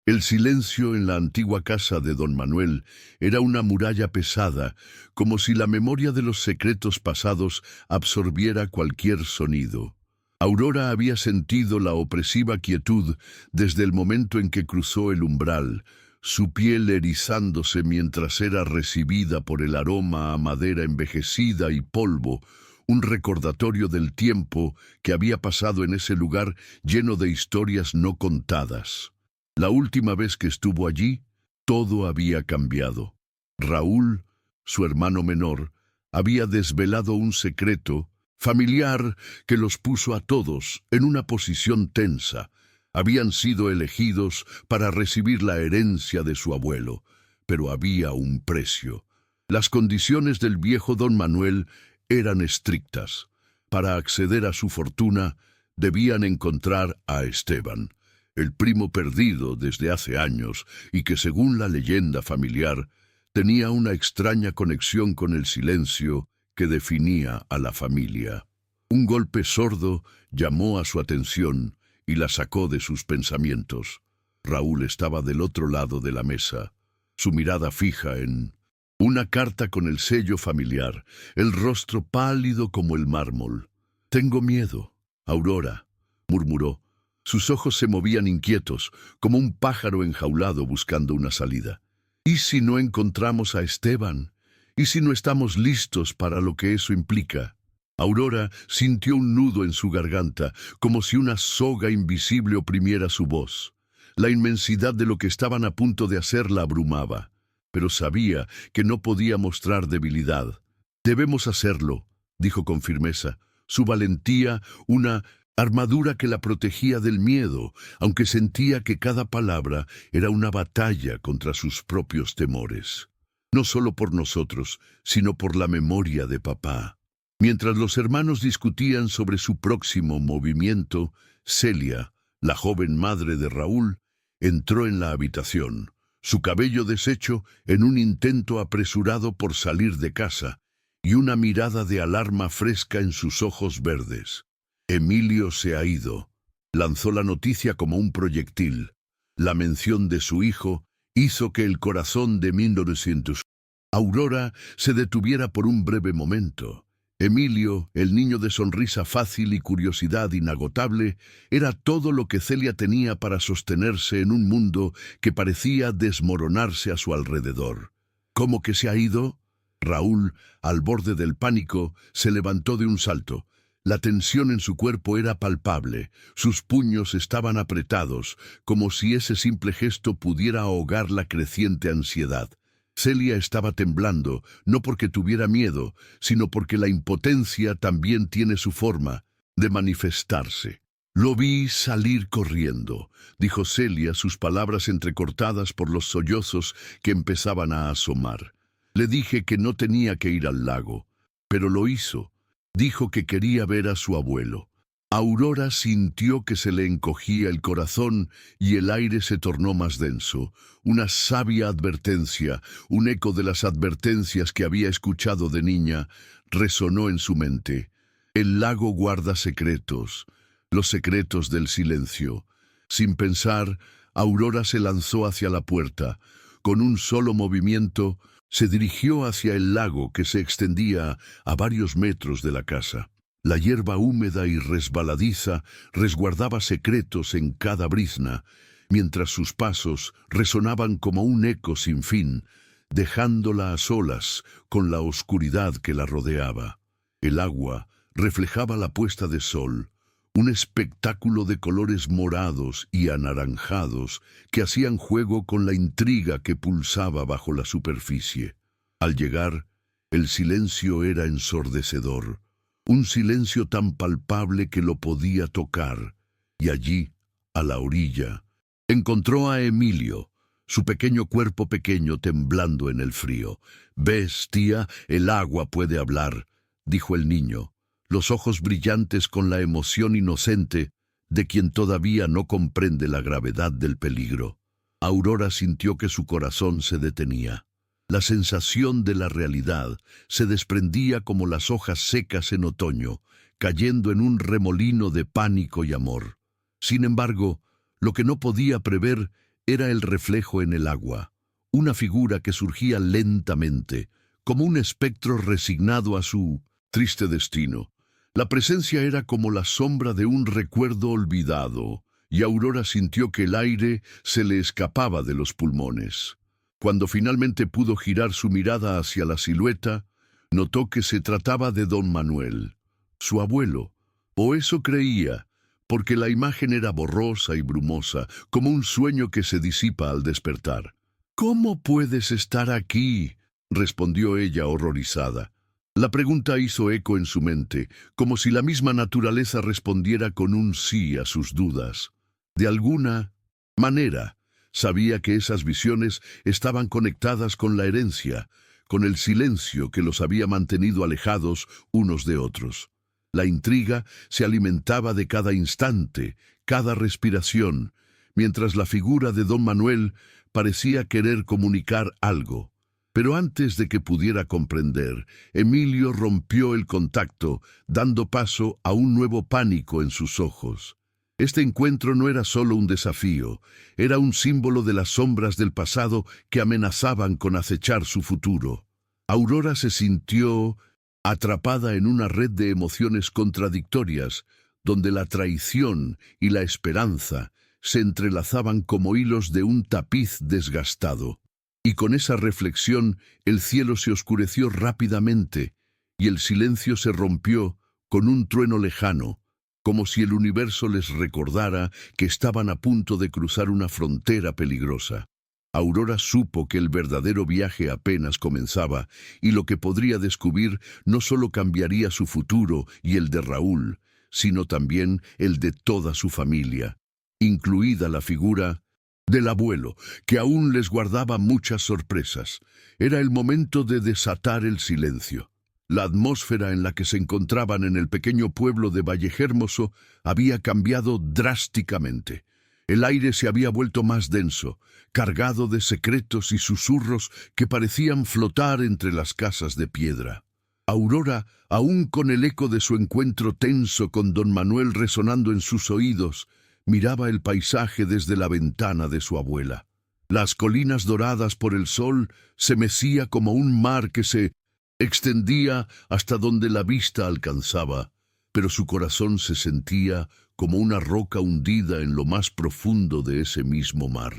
El silencio en la antigua casa de don Manuel era una muralla pesada, como si la memoria de los secretos pasados absorbiera cualquier sonido. Aurora había sentido la opresiva quietud desde el momento en que cruzó el umbral, su piel erizándose mientras era recibida por el aroma a madera envejecida y polvo, un recordatorio del tiempo que había pasado en ese lugar lleno de historias no contadas. La última vez que estuvo allí, todo había cambiado. Raúl, su hermano menor, había desvelado un secreto familiar que los puso a todos en una posición tensa. Habían sido elegidos para recibir la herencia de su abuelo, pero había un precio. Las condiciones del viejo don Manuel eran estrictas. Para acceder a su fortuna, debían encontrar a Esteban, el primo perdido desde hace años y que, según la leyenda familiar, tenía una extraña conexión con el silencio que definía a la familia. Un golpe sordo llamó a su atención y la sacó de sus pensamientos. Raúl estaba del otro lado de la mesa, su mirada fija en una carta con el sello familiar, el rostro pálido como el mármol. «Tengo miedo, Aurora», murmuró. Sus ojos se movían inquietos, como un pájaro enjaulado buscando una salida. «¿Y si no encontramos a Esteban? ¿Y si no estamos listos para lo que eso implica?» Aurora sintió un nudo en su garganta, como si una soga invisible oprimiera su voz. La inmensidad de lo que estaban a punto de hacer la abrumaba, pero sabía que no podía mostrar debilidad. «Debemos hacerlo», dijo con firmeza. Su valentía, una armadura que la protegía del miedo, aunque sentía que cada palabra era una batalla contra sus propios temores. No solo por nosotros, sino por la memoria de papá. Mientras los hermanos discutían sobre su próximo movimiento, Celia, la joven madre de Raúl, entró en la habitación, su cabello deshecho en un intento apresurado por salir de casa, y una mirada de alarma fresca en sus ojos verdes. «Emilio se ha ido», lanzó la noticia como un proyectil. La mención de su hijo hizo que el corazón de 1900 Aurora se detuviera por un breve momento. Emilio, el niño de sonrisa fácil y curiosidad inagotable, era todo lo que Celia tenía para sostenerse en un mundo que parecía desmoronarse a su alrededor. «¿Cómo que se ha ido?» Raúl, al borde del pánico, se levantó de un salto. La tensión en su cuerpo era palpable, sus puños estaban apretados, como si ese simple gesto pudiera ahogar la creciente ansiedad. Celia estaba temblando, no porque tuviera miedo, sino porque la impotencia también tiene su forma de manifestarse. «Lo vi salir corriendo», dijo Celia, sus palabras entrecortadas por los sollozos que empezaban a asomar. «Le dije que no tenía que ir al lago, pero lo hizo. Dijo que quería ver a su abuelo». Aurora sintió que se le encogía el corazón y el aire se tornó más denso. Una sabia advertencia, un eco de las advertencias que había escuchado de niña, resonó en su mente. El lago guarda secretos, los secretos del silencio. Sin pensar, Aurora se lanzó hacia la puerta. Con un solo movimiento, se dirigió hacia el lago que se extendía a varios metros de la casa. La hierba húmeda y resbaladiza resguardaba secretos en cada brizna, mientras sus pasos resonaban como un eco sin fin, dejándola a solas con la oscuridad que la rodeaba. El agua reflejaba la puesta de sol, un espectáculo de colores morados y anaranjados que hacían juego con la intriga que pulsaba bajo la superficie. Al llegar, el silencio era ensordecedor. Un silencio tan palpable que lo podía tocar, y allí, a la orilla, encontró a Emilio, su pequeño cuerpo pequeño temblando en el frío. «¿Ves, tía? El agua puede hablar», dijo el niño, los ojos brillantes con la emoción inocente de quien todavía no comprende la gravedad del peligro. Aurora sintió que su corazón se detenía. La sensación de la realidad se desprendía como las hojas secas en otoño, cayendo en un remolino de pánico y amor. Sin embargo, lo que no podía prever era el reflejo en el agua, una figura que surgía lentamente, como un espectro resignado a su triste destino. La presencia era como la sombra de un recuerdo olvidado, y Aurora sintió que el aire se le escapaba de los pulmones. Cuando finalmente pudo girar su mirada hacia la silueta, notó que se trataba de don Manuel, su abuelo, o eso creía, porque la imagen era borrosa y brumosa, como un sueño que se disipa al despertar. «¿Cómo puedes estar aquí?», respondió ella horrorizada. La pregunta hizo eco en su mente, como si la misma naturaleza respondiera con un sí a sus dudas. De alguna manera, sabía que esas visiones estaban conectadas con la herencia, con el silencio que los había mantenido alejados unos de otros. La intriga se alimentaba de cada instante, cada respiración, mientras la figura de don Manuel parecía querer comunicar algo. Pero antes de que pudiera comprender, Emilio rompió el contacto, dando paso a un nuevo pánico en sus ojos. Este encuentro no era solo un desafío, era un símbolo de las sombras del pasado que amenazaban con acechar su futuro. Aurora se sintió atrapada en una red de emociones contradictorias, donde la traición y la esperanza se entrelazaban como hilos de un tapiz desgastado. Y con esa reflexión el cielo se oscureció rápidamente y el silencio se rompió con un trueno lejano, como si el universo les recordara que estaban a punto de cruzar una frontera peligrosa. Aurora supo que el verdadero viaje apenas comenzaba y lo que podría descubrir no solo cambiaría su futuro y el de Raúl, sino también el de toda su familia, incluida la figura del abuelo, que aún les guardaba muchas sorpresas. Era el momento de desatar el silencio. La atmósfera en la que se encontraban en el pequeño pueblo de Vallehermoso había cambiado drásticamente. El aire se había vuelto más denso, cargado de secretos y susurros que parecían flotar entre las casas de piedra. Aurora, aún con el eco de su encuentro tenso con don Manuel resonando en sus oídos, miraba el paisaje desde la ventana de su abuela. Las colinas doradas por el sol se mecía como un mar que se extendía hasta donde la vista alcanzaba, pero su corazón se sentía como una roca hundida en lo más profundo de ese mismo mar.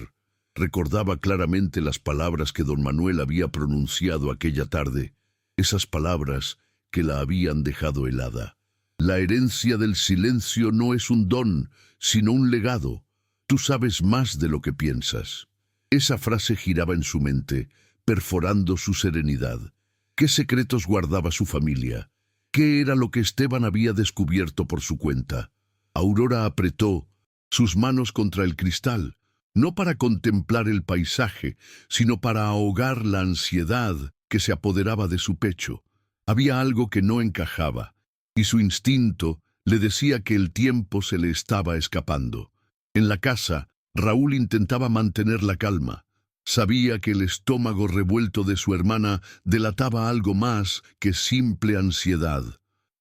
Recordaba claramente las palabras que don Manuel había pronunciado aquella tarde, esas palabras que la habían dejado helada. La herencia del silencio no es un don, sino un legado. Tú sabes más de lo que piensas. Esa frase giraba en su mente, perforando su serenidad. ¿Qué secretos guardaba su familia? ¿Qué era lo que Esteban había descubierto por su cuenta? Aurora apretó sus manos contra el cristal, no para contemplar el paisaje, sino para ahogar la ansiedad que se apoderaba de su pecho. Había algo que no encajaba, y su instinto le decía que el tiempo se le estaba escapando. En la casa, Raúl intentaba mantener la calma. Sabía que el estómago revuelto de su hermana delataba algo más que simple ansiedad.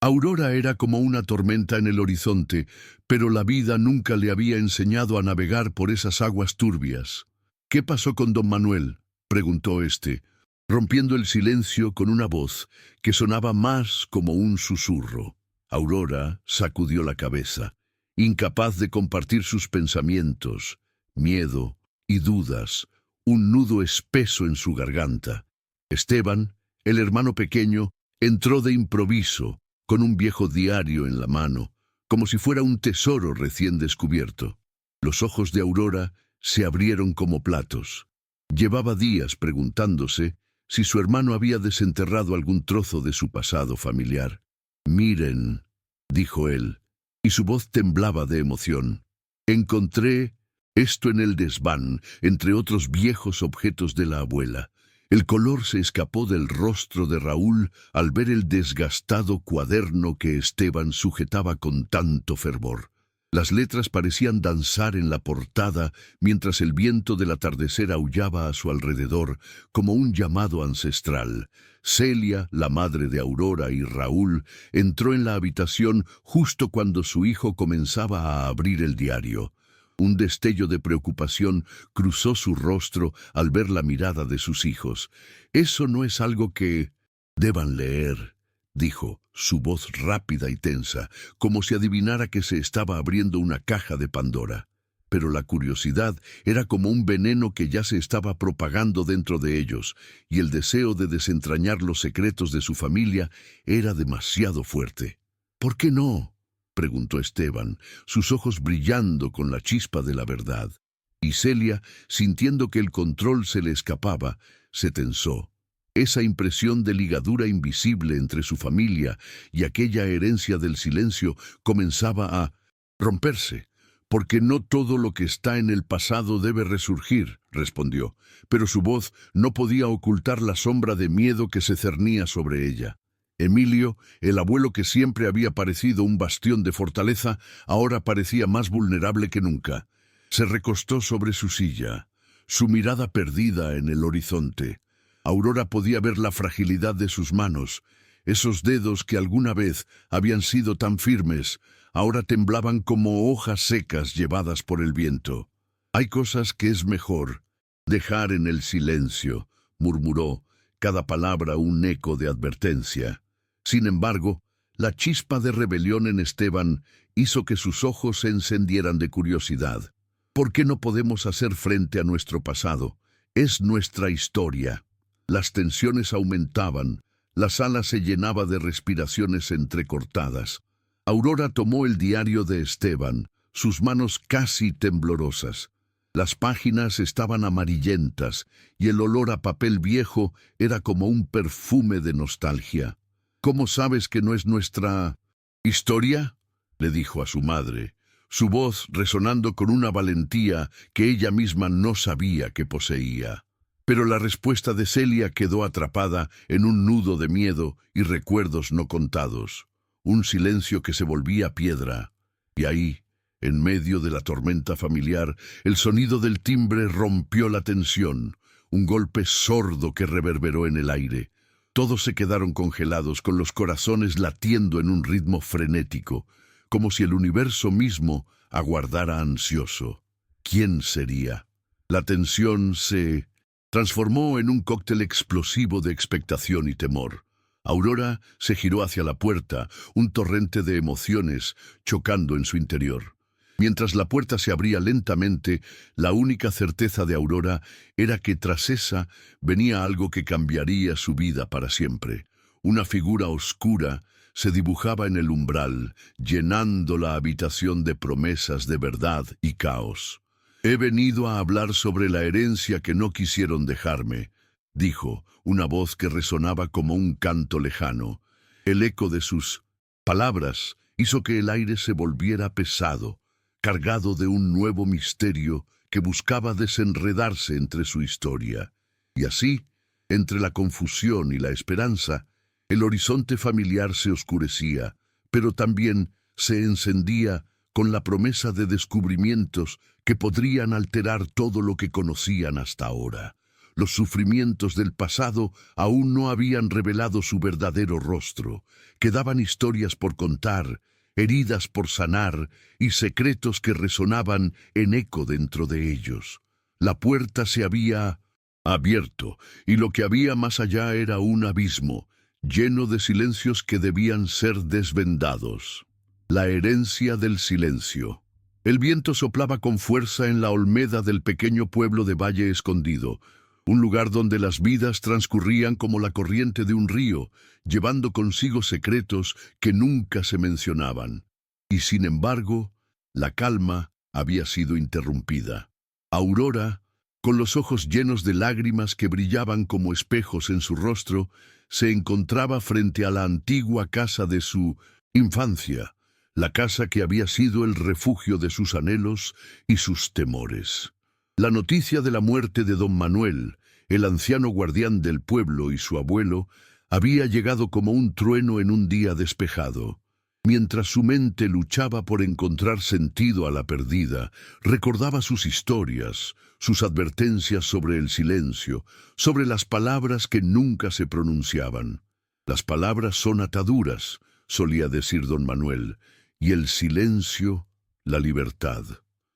Aurora era como una tormenta en el horizonte, pero la vida nunca le había enseñado a navegar por esas aguas turbias. «¿Qué pasó con don Manuel?», preguntó éste, rompiendo el silencio con una voz que sonaba más como un susurro. Aurora sacudió la cabeza, incapaz de compartir sus pensamientos, miedo y dudas, un nudo espeso en su garganta. Esteban, el hermano pequeño, entró de improviso, con un viejo diario en la mano, como si fuera un tesoro recién descubierto. Los ojos de Aurora se abrieron como platos. Llevaba días preguntándose si su hermano había desenterrado algún trozo de su pasado familiar. «Miren», dijo él, y su voz temblaba de emoción. «Encontré esto en el desván, entre otros viejos objetos de la abuela». El color se escapó del rostro de Raúl al ver el desgastado cuaderno que Esteban sujetaba con tanto fervor. Las letras parecían danzar en la portada mientras el viento del atardecer aullaba a su alrededor como un llamado ancestral. Celia, la madre de Aurora y Raúl, entró en la habitación justo cuando su hijo comenzaba a abrir el diario. Un destello de preocupación cruzó su rostro al ver la mirada de sus hijos. «Eso no es algo que deban leer», dijo, su voz rápida y tensa, como si adivinara que se estaba abriendo una caja de Pandora. Pero la curiosidad era como un veneno que ya se estaba propagando dentro de ellos, y el deseo de desentrañar los secretos de su familia era demasiado fuerte. «¿Por qué no?», preguntó Esteban, sus ojos brillando con la chispa de la verdad. Y Celia, sintiendo que el control se le escapaba, se tensó. Esa impresión de ligadura invisible entre su familia y aquella herencia del silencio comenzaba a romperse. «Porque no todo lo que está en el pasado debe resurgir», respondió, pero su voz no podía ocultar la sombra de miedo que se cernía sobre ella. Emilio, el abuelo que siempre había parecido un bastión de fortaleza, ahora parecía más vulnerable que nunca. Se recostó sobre su silla, su mirada perdida en el horizonte. Aurora podía ver la fragilidad de sus manos. Esos dedos que alguna vez habían sido tan firmes, ahora temblaban como hojas secas llevadas por el viento. «Hay cosas que es mejor dejar en el silencio», murmuró, cada palabra un eco de advertencia. Sin embargo, la chispa de rebelión en Esteban hizo que sus ojos se encendieran de curiosidad. «¿Por qué no podemos hacer frente a nuestro pasado? Es nuestra historia». Las tensiones aumentaban, la sala se llenaba de respiraciones entrecortadas. Aurora tomó el diario de Esteban, sus manos casi temblorosas. Las páginas estaban amarillentas y el olor a papel viejo era como un perfume de nostalgia. «¿Cómo sabes que no es nuestra historia?», le dijo a su madre, su voz resonando con una valentía que ella misma no sabía que poseía. Pero la respuesta de Celia quedó atrapada en un nudo de miedo y recuerdos no contados. Un silencio que se volvía piedra. Y ahí, en medio de la tormenta familiar, el sonido del timbre rompió la tensión, un golpe sordo que reverberó en el aire. Todos se quedaron congelados, con los corazones latiendo en un ritmo frenético, como si el universo mismo aguardara ansioso. ¿Quién sería? La tensión se transformó en un cóctel explosivo de expectación y temor. Aurora se giró hacia la puerta, un torrente de emociones chocando en su interior. Mientras la puerta se abría lentamente, la única certeza de Aurora era que tras esa venía algo que cambiaría su vida para siempre. Una figura oscura se dibujaba en el umbral, llenando la habitación de promesas de verdad y caos. «He venido a hablar sobre la herencia que no quisieron dejarme», dijo, una voz que resonaba como un canto lejano. El eco de sus palabras hizo que el aire se volviera pesado, cargado de un nuevo misterio que buscaba desenredarse entre su historia. Y así, entre la confusión y la esperanza, el horizonte familiar se oscurecía, pero también se encendía con la promesa de descubrimientos que podrían alterar todo lo que conocían hasta ahora. Los sufrimientos del pasado aún no habían revelado su verdadero rostro. Quedaban historias por contar, heridas por sanar y secretos que resonaban en eco dentro de ellos. La puerta se había abierto y lo que había más allá era un abismo, lleno de silencios que debían ser desvendados. La herencia del silencio. El viento soplaba con fuerza en la olmeda del pequeño pueblo de Valle Escondido, un lugar donde las vidas transcurrían como la corriente de un río, llevando consigo secretos que nunca se mencionaban. Y sin embargo, la calma había sido interrumpida. Aurora, con los ojos llenos de lágrimas que brillaban como espejos en su rostro, se encontraba frente a la antigua casa de su infancia, la casa que había sido el refugio de sus anhelos y sus temores. La noticia de la muerte de don Manuel, el anciano guardián del pueblo, y su abuelo, había llegado como un trueno en un día despejado. Mientras su mente luchaba por encontrar sentido a la perdida, recordaba sus historias, sus advertencias sobre el silencio, sobre las palabras que nunca se pronunciaban. «Las palabras son ataduras», solía decir don Manuel, «y el silencio, la libertad».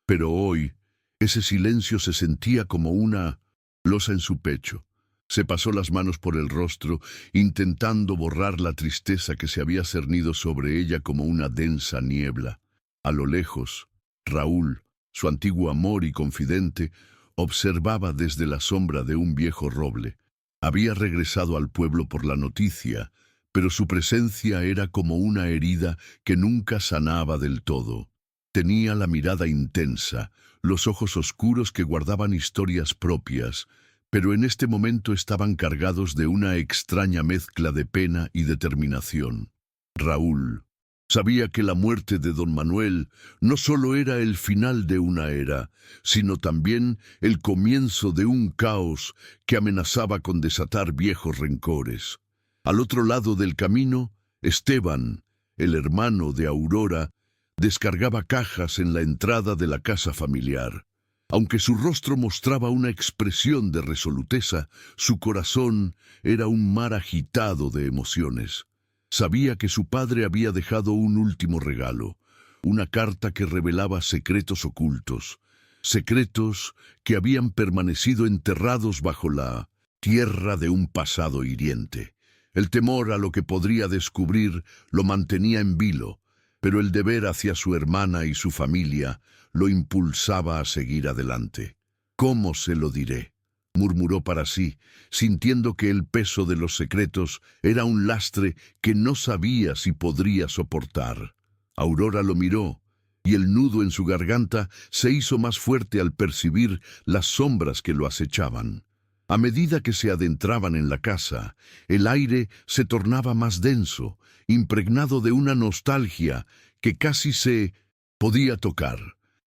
Pero hoy, ese silencio se sentía como una losa en su pecho. Se pasó las manos por el rostro, intentando borrar la tristeza que se había cernido sobre ella como una densa niebla. A lo lejos, Raúl, su antiguo amor y confidente, observaba desde la sombra de un viejo roble. Había regresado al pueblo por la noticia, pero su presencia era como una herida que nunca sanaba del todo. Tenía la mirada intensa, los ojos oscuros que guardaban historias propias, pero en este momento estaban cargados de una extraña mezcla de pena y determinación. Raúl sabía que la muerte de don Manuel no solo era el final de una era, sino también el comienzo de un caos que amenazaba con desatar viejos rencores. Al otro lado del camino, Esteban, el hermano de Aurora, descargaba cajas en la entrada de la casa familiar. Aunque su rostro mostraba una expresión de resoluteza, su corazón era un mar agitado de emociones. Sabía que su padre había dejado un último regalo, una carta que revelaba secretos ocultos, secretos que habían permanecido enterrados bajo la tierra de un pasado hiriente. El temor a lo que podría descubrir lo mantenía en vilo, pero el deber hacia su hermana y su familia lo impulsaba a seguir adelante. «¿Cómo se lo diré?», murmuró para sí, sintiendo que el peso de los secretos era un lastre que no sabía si podría soportar. Aurora lo miró, y el nudo en su garganta se hizo más fuerte al percibir las sombras que lo acechaban. A medida que se adentraban en la casa, el aire se tornaba más denso, impregnado de una nostalgia que casi se podía tocar.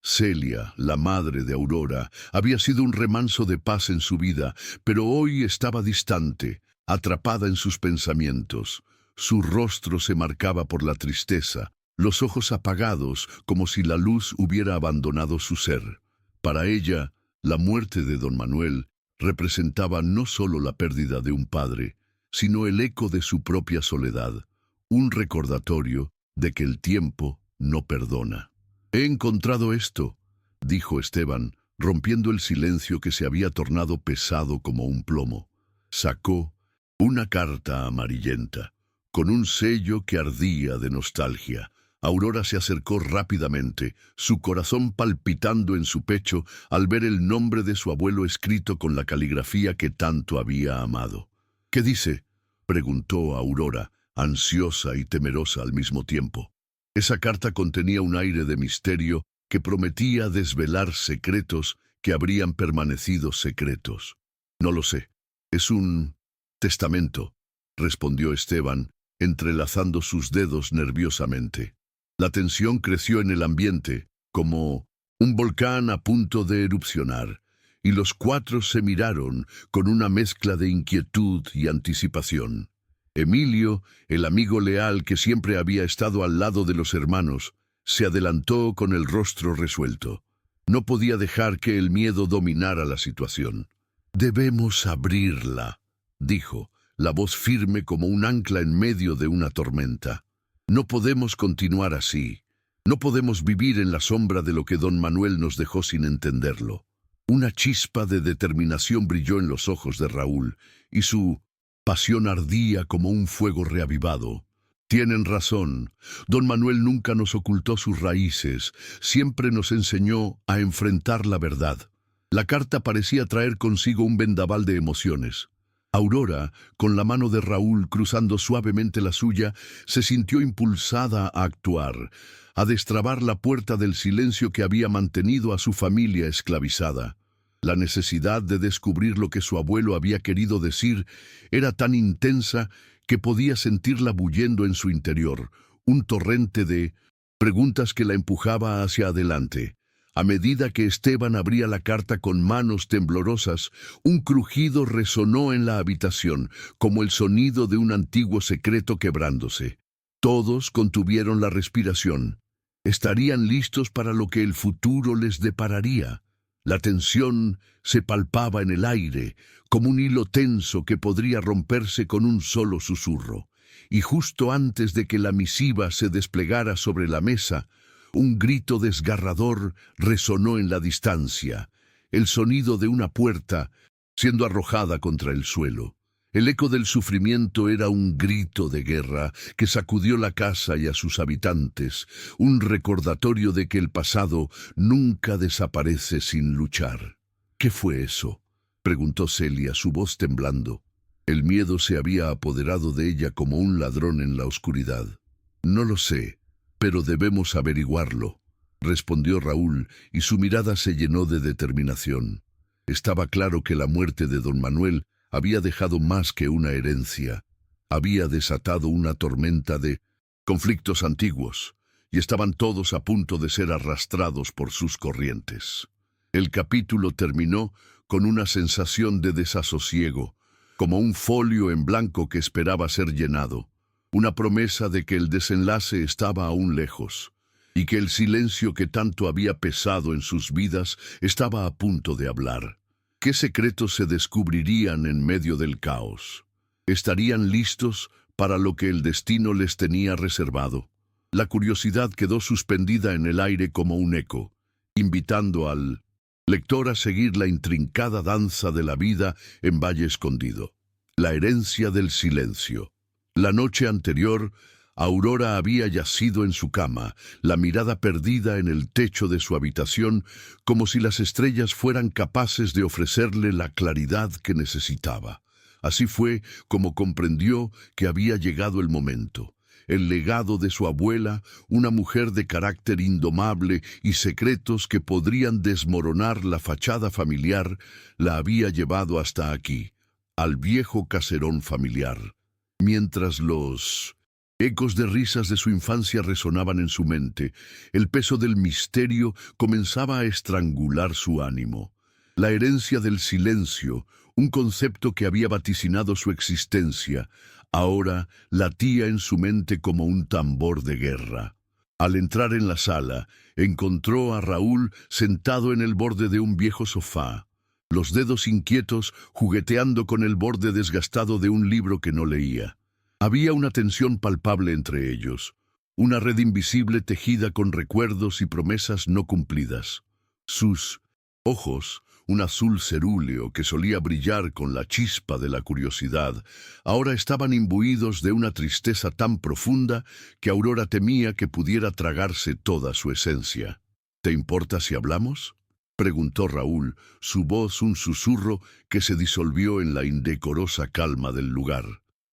Celia, la madre de Aurora, había sido un remanso de paz en su vida, pero hoy estaba distante, atrapada en sus pensamientos. Su rostro se marcaba por la tristeza, los ojos apagados como si la luz hubiera abandonado su ser. Para ella, la muerte de don Manuel representaba no solo la pérdida de un padre, sino el eco de su propia soledad, un recordatorio de que el tiempo no perdona. «He encontrado esto», dijo Esteban, rompiendo el silencio que se había tornado pesado como un plomo. Sacó una carta amarillenta, con un sello que ardía de nostalgia. Aurora se acercó rápidamente, su corazón palpitando en su pecho al ver el nombre de su abuelo escrito con la caligrafía que tanto había amado. «¿Qué dice?», preguntó Aurora, ansiosa y temerosa al mismo tiempo. Esa carta contenía un aire de misterio que prometía desvelar secretos que habrían permanecido secretos. «No lo sé. Es un testamento», respondió Esteban, entrelazando sus dedos nerviosamente. La tensión creció en el ambiente, como un volcán a punto de erupcionar, y los cuatro se miraron con una mezcla de inquietud y anticipación. Emilio, el amigo leal que siempre había estado al lado de los hermanos, se adelantó con el rostro resuelto. No podía dejar que el miedo dominara la situación. «Debemos abrirla», dijo, la voz firme como un ancla en medio de una tormenta. «No podemos continuar así. No podemos vivir en la sombra de lo que don Manuel nos dejó sin entenderlo». Una chispa de determinación brilló en los ojos de Raúl, y su pasión ardía como un fuego reavivado. «Tienen razón. Don Manuel nunca nos ocultó sus raíces, siempre nos enseñó a enfrentar la verdad». La carta parecía traer consigo un vendaval de emociones. Aurora, con la mano de Raúl cruzando suavemente la suya, se sintió impulsada a actuar, a destrabar la puerta del silencio que había mantenido a su familia esclavizada. La necesidad de descubrir lo que su abuelo había querido decir era tan intensa que podía sentirla bullendo en su interior, un torrente de preguntas que la empujaba hacia adelante. A medida que Esteban abría la carta con manos temblorosas, un crujido resonó en la habitación, como el sonido de un antiguo secreto quebrándose. Todos contuvieron la respiración. Estarían listos para lo que el futuro les depararía. La tensión se palpaba en el aire, como un hilo tenso que podría romperse con un solo susurro. Y justo antes de que la misiva se desplegara sobre la mesa, Un grito desgarrador resonó en la distancia, el sonido de una puerta siendo arrojada contra el suelo. El eco del sufrimiento era un grito de guerra que sacudió la casa y a sus habitantes, un recordatorio de que el pasado nunca desaparece sin luchar. ¿Qué fue eso?, preguntó Celia, su voz temblando. El miedo se había apoderado de ella como un ladrón en la oscuridad. No lo sé, pero debemos averiguarlo, respondió Raúl, y su mirada se llenó de determinación. Estaba claro que la muerte de don Manuel había dejado más que una herencia. Había desatado una tormenta de conflictos antiguos, y estaban todos a punto de ser arrastrados por sus corrientes. El capítulo terminó con una sensación de desasosiego, como un folio en blanco que esperaba ser llenado, una promesa de que el desenlace estaba aún lejos, y que el silencio que tanto había pesado en sus vidas estaba a punto de hablar. ¿Qué secretos se descubrirían en medio del caos? ¿Estarían listos para lo que el destino les tenía reservado? La curiosidad quedó suspendida en el aire como un eco, invitando al lector a seguir la intrincada danza de la vida en Valle Escondido. La herencia del silencio. La noche anterior, Aurora había yacido en su cama, la mirada perdida en el techo de su habitación, como si las estrellas fueran capaces de ofrecerle la claridad que necesitaba. Así fue como comprendió que había llegado el momento. El legado de su abuela, una mujer de carácter indomable y secretos que podrían desmoronar la fachada familiar, la había llevado hasta aquí, al viejo caserón familiar. Mientras los ecos de risas de su infancia resonaban en su mente, el peso del misterio comenzaba a estrangular su ánimo. La herencia del silencio, un concepto que había vaticinado su existencia, ahora latía en su mente como un tambor de guerra. Al entrar en la sala, encontró a Raúl sentado en el borde de un viejo sofá, los dedos inquietos jugueteando con el borde desgastado de un libro que no leía. Había una tensión palpable entre ellos, una red invisible tejida con recuerdos y promesas no cumplidas. Sus ojos, un azul cerúleo que solía brillar con la chispa de la curiosidad, ahora estaban imbuidos de una tristeza tan profunda que Aurora temía que pudiera tragarse toda su esencia. ¿Te importa si hablamos?, preguntó Raúl, su voz un susurro que se disolvió en la indecorosa calma del lugar.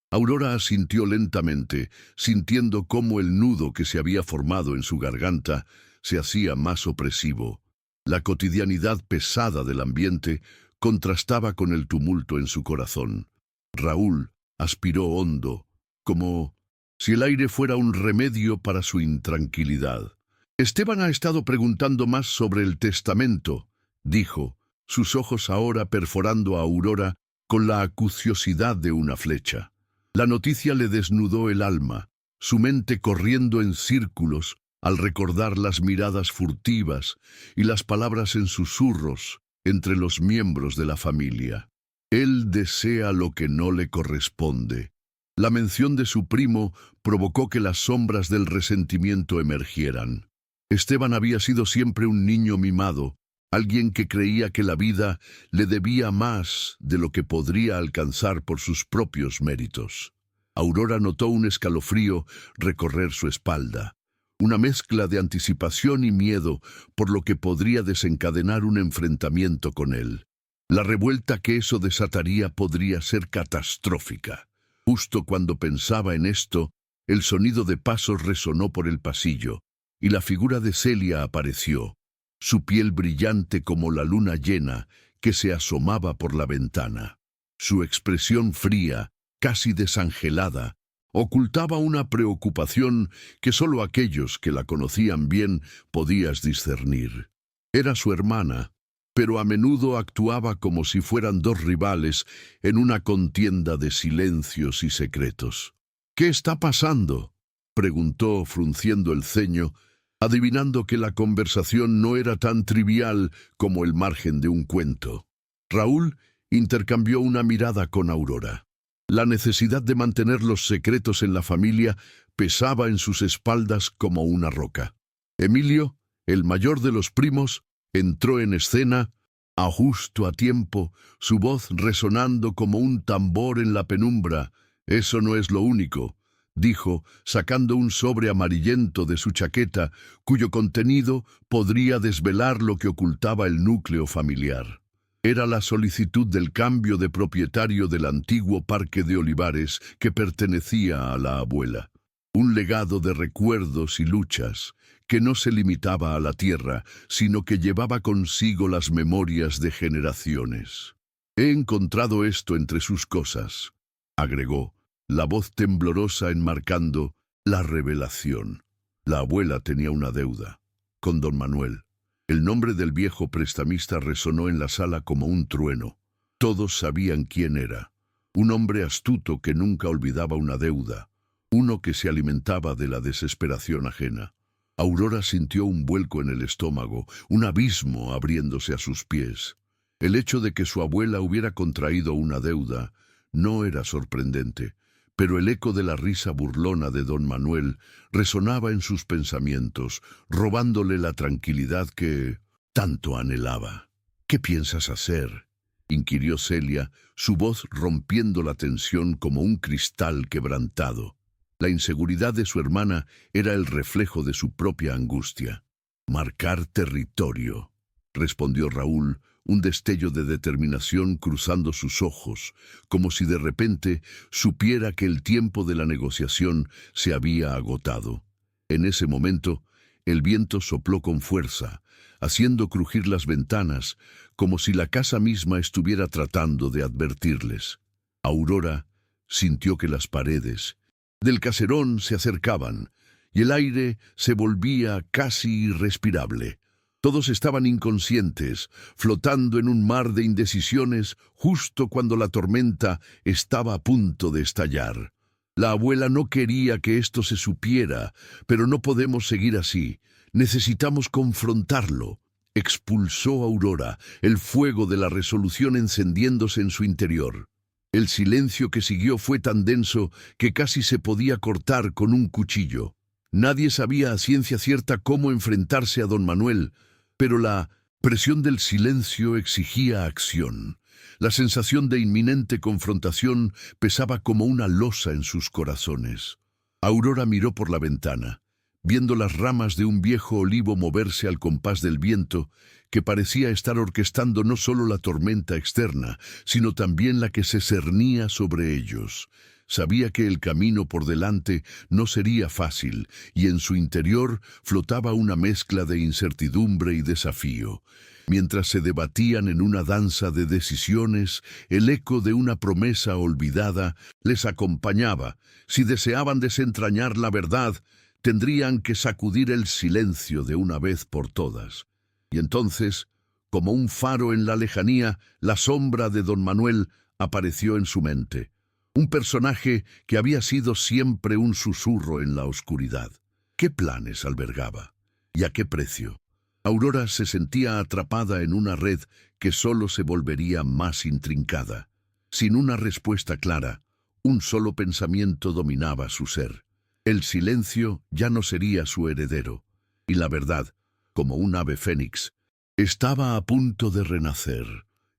Aurora asintió lentamente, sintiendo cómo el nudo que se había formado en su garganta se hacía más opresivo. La cotidianidad pesada del ambiente contrastaba con el tumulto en su corazón. Raúl aspiró hondo, como si el aire fuera un remedio para su intranquilidad. Esteban ha estado preguntando más sobre el testamento, dijo, sus ojos ahora perforando a Aurora con la acuciosidad de una flecha. La noticia le desnudó el alma, su mente corriendo en círculos al recordar las miradas furtivas y las palabras en susurros entre los miembros de la familia. Él desea lo que no le corresponde. La mención de su primo provocó que las sombras del resentimiento emergieran. Esteban había sido siempre un niño mimado, alguien que creía que la vida le debía más de lo que podría alcanzar por sus propios méritos. Aurora notó un escalofrío recorrer su espalda, una mezcla de anticipación y miedo por lo que podría desencadenar un enfrentamiento con él. La revuelta que eso desataría podría ser catastrófica. Justo cuando pensaba en esto, el sonido de pasos resonó por el pasillo, y la figura de Celia apareció, su piel brillante como la luna llena que se asomaba por la ventana. Su expresión fría, casi desangelada, ocultaba una preocupación que solo aquellos que la conocían bien podías discernir. Era su hermana, pero a menudo actuaba como si fueran dos rivales en una contienda de silencios y secretos. «¿Qué está pasando?», preguntó frunciendo el ceño, adivinando que la conversación no era tan trivial como el margen de un cuento. Raúl intercambió una mirada con Aurora. La necesidad de mantener los secretos en la familia pesaba en sus espaldas como una roca. Emilio, el mayor de los primos, entró en escena, justo a tiempo, su voz resonando como un tambor en la penumbra. «Eso no es lo único», dijo, sacando un sobre amarillento de su chaqueta, cuyo contenido podría desvelar lo que ocultaba el núcleo familiar. Era la solicitud del cambio de propietario del antiguo parque de olivares que pertenecía a la abuela. Un legado de recuerdos y luchas que no se limitaba a la tierra, sino que llevaba consigo las memorias de generaciones. «He encontrado esto entre sus cosas», agregó, la voz temblorosa enmarcando la revelación. La abuela tenía una deuda con don Manuel. El nombre del viejo prestamista resonó en la sala como un trueno. Todos sabían quién era. Un hombre astuto que nunca olvidaba una deuda. Uno que se alimentaba de la desesperación ajena. Aurora sintió un vuelco en el estómago, un abismo abriéndose a sus pies. El hecho de que su abuela hubiera contraído una deuda no era sorprendente, pero el eco de la risa burlona de don Manuel resonaba en sus pensamientos, robándole la tranquilidad que tanto anhelaba. «¿Qué piensas hacer?», inquirió Celia, su voz rompiendo la tensión como un cristal quebrantado. La inseguridad de su hermana era el reflejo de su propia angustia. «Marcar territorio», respondió Raúl, un destello de determinación cruzando sus ojos, como si de repente supiera que el tiempo de la negociación se había agotado. En ese momento, el viento sopló con fuerza, haciendo crujir las ventanas, como si la casa misma estuviera tratando de advertirles. Aurora sintió que las paredes del caserón se acercaban, y el aire se volvía casi irrespirable. Todos estaban inconscientes, flotando en un mar de indecisiones justo cuando la tormenta estaba a punto de estallar. La abuela no quería que esto se supiera, pero no podemos seguir así. Necesitamos confrontarlo. Expulsó Aurora, el fuego de la resolución encendiéndose en su interior. El silencio que siguió fue tan denso que casi se podía cortar con un cuchillo. Nadie sabía a ciencia cierta cómo enfrentarse a don Manuel, pero la presión del silencio exigía acción. La sensación de inminente confrontación pesaba como una losa en sus corazones. Aurora miró por la ventana, viendo las ramas de un viejo olivo moverse al compás del viento, que parecía estar orquestando no solo la tormenta externa, sino también la que se cernía sobre ellos. Sabía que el camino por delante no sería fácil, y en su interior flotaba una mezcla de incertidumbre y desafío. Mientras se debatían en una danza de decisiones, el eco de una promesa olvidada les acompañaba. Si deseaban desentrañar la verdad, tendrían que sacudir el silencio de una vez por todas. Y entonces, como un faro en la lejanía, la sombra de don Manuel apareció en su mente. Un personaje que había sido siempre un susurro en la oscuridad. ¿Qué planes albergaba? ¿Y a qué precio? Aurora se sentía atrapada en una red que solo se volvería más intrincada. Sin una respuesta clara, un solo pensamiento dominaba su ser. El silencio ya no sería su heredero, y la verdad, como un ave fénix, estaba a punto de renacer.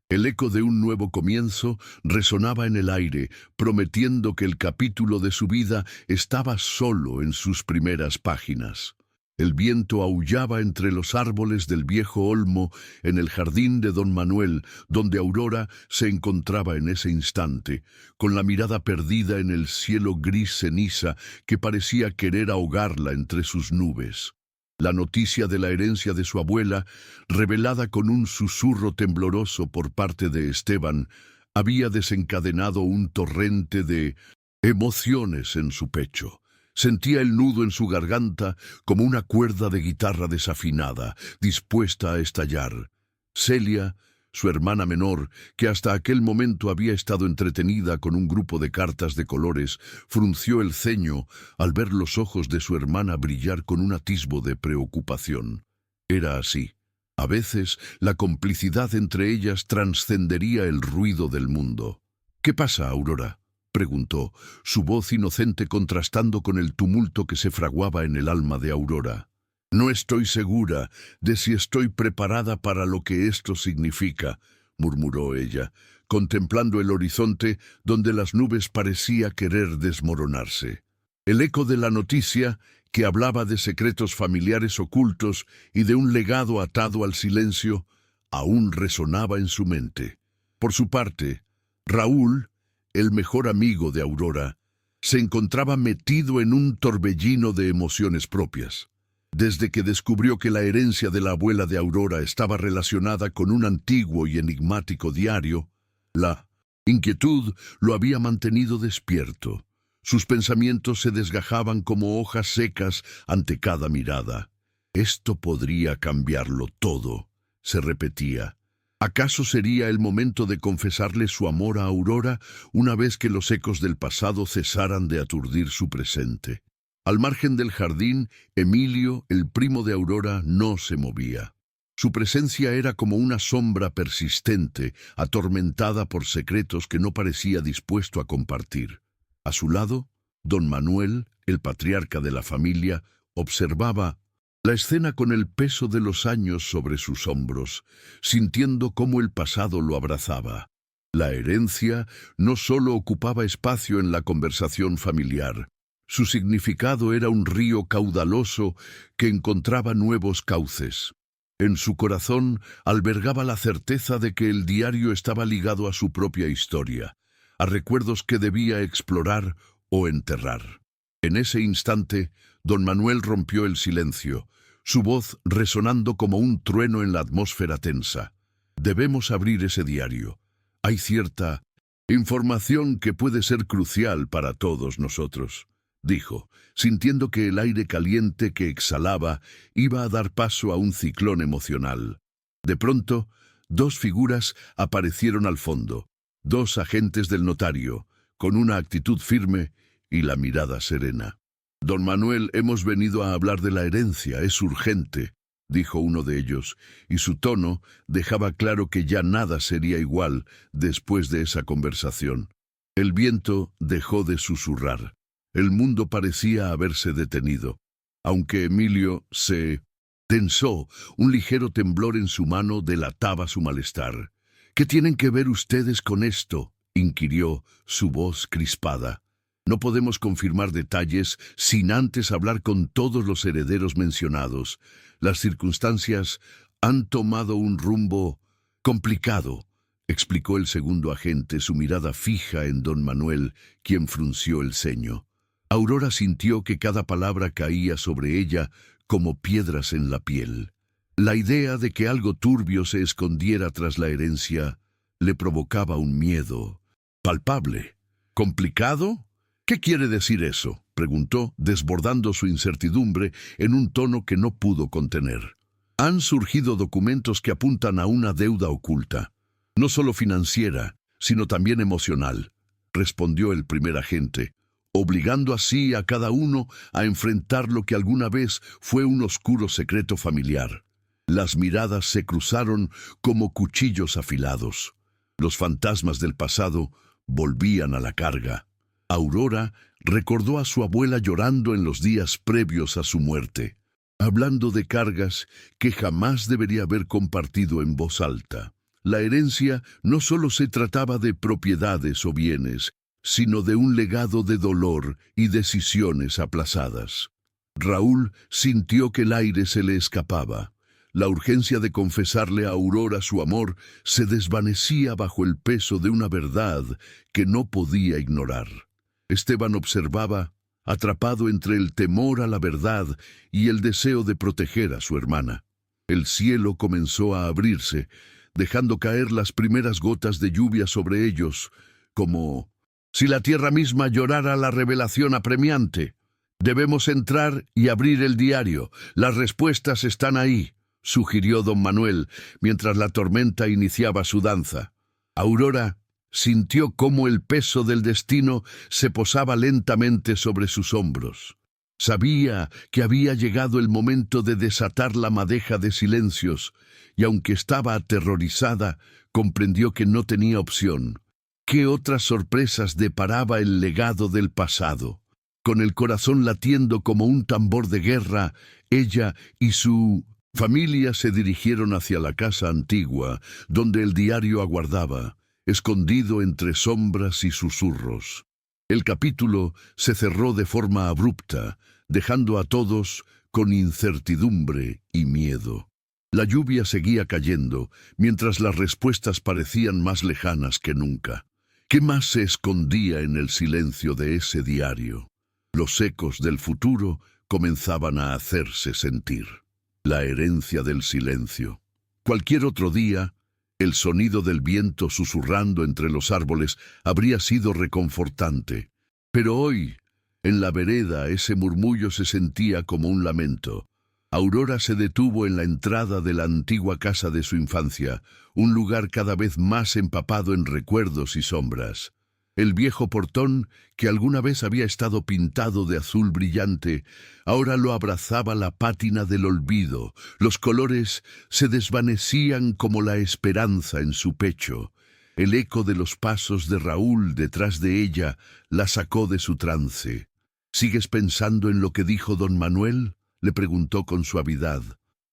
El eco de un nuevo comienzo resonaba en el aire, prometiendo que el capítulo de su vida estaba solo en sus primeras páginas. El viento aullaba entre los árboles del viejo olmo en el jardín de don Manuel, donde Aurora se encontraba en ese instante, con la mirada perdida en el cielo gris ceniza que parecía querer ahogarla entre sus nubes. La noticia de la herencia de su abuela, revelada con un susurro tembloroso por parte de Esteban, había desencadenado un torrente de emociones en su pecho. Sentía el nudo en su garganta como una cuerda de guitarra desafinada, dispuesta a estallar. Celia, su hermana menor, que hasta aquel momento había estado entretenida con un grupo de cartas de colores, frunció el ceño al ver los ojos de su hermana brillar con un atisbo de preocupación. Era así. A veces, la complicidad entre ellas trascendería el ruido del mundo. «¿Qué pasa, Aurora?», preguntó, su voz inocente contrastando con el tumulto que se fraguaba en el alma de Aurora. No estoy segura de si estoy preparada para lo que esto significa, murmuró ella, contemplando el horizonte donde las nubes parecía querer desmoronarse. El eco de la noticia, que hablaba de secretos familiares ocultos y de un legado atado al silencio, aún resonaba en su mente. Por su parte, Raúl, el mejor amigo de Aurora, se encontraba metido en un torbellino de emociones propias. Desde que descubrió que la herencia de la abuela de Aurora estaba relacionada con un antiguo y enigmático diario, la inquietud lo había mantenido despierto. Sus pensamientos se desgajaban como hojas secas ante cada mirada. Esto podría cambiarlo todo, se repetía. ¿Acaso sería el momento de confesarle su amor a Aurora una vez que los ecos del pasado cesaran de aturdir su presente? Al margen del jardín, Emilio, el primo de Aurora, no se movía. Su presencia era como una sombra persistente, atormentada por secretos que no parecía dispuesto a compartir. A su lado, don Manuel, el patriarca de la familia, observaba la escena con el peso de los años sobre sus hombros, sintiendo cómo el pasado lo abrazaba. La herencia no solo ocupaba espacio en la conversación familiar. Su significado era un río caudaloso que encontraba nuevos cauces. En su corazón albergaba la certeza de que el diario estaba ligado a su propia historia, a recuerdos que debía explorar o enterrar. En ese instante, don Manuel rompió el silencio, su voz resonando como un trueno en la atmósfera tensa. Debemos abrir ese diario. Hay cierta información que puede ser crucial para todos nosotros, dijo, sintiendo que el aire caliente que exhalaba iba a dar paso a un ciclón emocional. De pronto, dos figuras aparecieron al fondo, dos agentes del notario, con una actitud firme y la mirada serena. Don Manuel, hemos venido a hablar de la herencia, es urgente, dijo uno de ellos, y su tono dejaba claro que ya nada sería igual después de esa conversación. El viento dejó de susurrar. El mundo parecía haberse detenido. Aunque Emilio se tensó, un ligero temblor en su mano delataba su malestar. ¿Qué tienen que ver ustedes con esto?, inquirió, su voz crispada. No podemos confirmar detalles sin antes hablar con todos los herederos mencionados. Las circunstancias han tomado un rumbo complicado, explicó el segundo agente, su mirada fija en don Manuel, quien frunció el ceño. Aurora sintió que cada palabra caía sobre ella como piedras en la piel. La idea de que algo turbio se escondiera tras la herencia le provocaba un miedo palpable. ¿Complicado? ¿Qué quiere decir eso?, preguntó, desbordando su incertidumbre en un tono que no pudo contener. Han surgido documentos que apuntan a una deuda oculta, no solo financiera, sino también emocional, respondió el primer agente, obligando así a cada uno a enfrentar lo que alguna vez fue un oscuro secreto familiar. Las miradas se cruzaron como cuchillos afilados. Los fantasmas del pasado volvían a la carga. Aurora recordó a su abuela llorando en los días previos a su muerte, hablando de cargas que jamás debería haber compartido en voz alta. La herencia no solo se trataba de propiedades o bienes, sino de un legado de dolor y decisiones aplazadas. Raúl sintió que el aire se le escapaba. La urgencia de confesarle a Aurora su amor se desvanecía bajo el peso de una verdad que no podía ignorar. Esteban observaba, atrapado entre el temor a la verdad y el deseo de proteger a su hermana. El cielo comenzó a abrirse, dejando caer las primeras gotas de lluvia sobre ellos, como si la tierra misma llorara la revelación apremiante. Debemos entrar y abrir el diario. Las respuestas están ahí, sugirió don Manuel, mientras la tormenta iniciaba su danza. Aurora sintió cómo el peso del destino se posaba lentamente sobre sus hombros. Sabía que había llegado el momento de desatar la madeja de silencios, y aunque estaba aterrorizada, comprendió que no tenía opción. ¿Qué otras sorpresas deparaba el legado del pasado? Con el corazón latiendo como un tambor de guerra, ella y su familia se dirigieron hacia la casa antigua, donde el diario aguardaba, escondido entre sombras y susurros. El capítulo se cerró de forma abrupta, dejando a todos con incertidumbre y miedo. La lluvia seguía cayendo, mientras las respuestas parecían más lejanas que nunca. ¿Qué más se escondía en el silencio de ese diario? Los ecos del futuro comenzaban a hacerse sentir. La herencia del silencio. Cualquier otro día, el sonido del viento susurrando entre los árboles habría sido reconfortante. Pero hoy, en la vereda, ese murmullo se sentía como un lamento. Aurora se detuvo en la entrada de la antigua casa de su infancia, un lugar cada vez más empapado en recuerdos y sombras. El viejo portón, que alguna vez había estado pintado de azul brillante, ahora lo abrazaba la pátina del olvido. Los colores se desvanecían como la esperanza en su pecho. El eco de los pasos de Raúl detrás de ella la sacó de su trance. ¿Sigues pensando en lo que dijo don Manuel?, le preguntó con suavidad.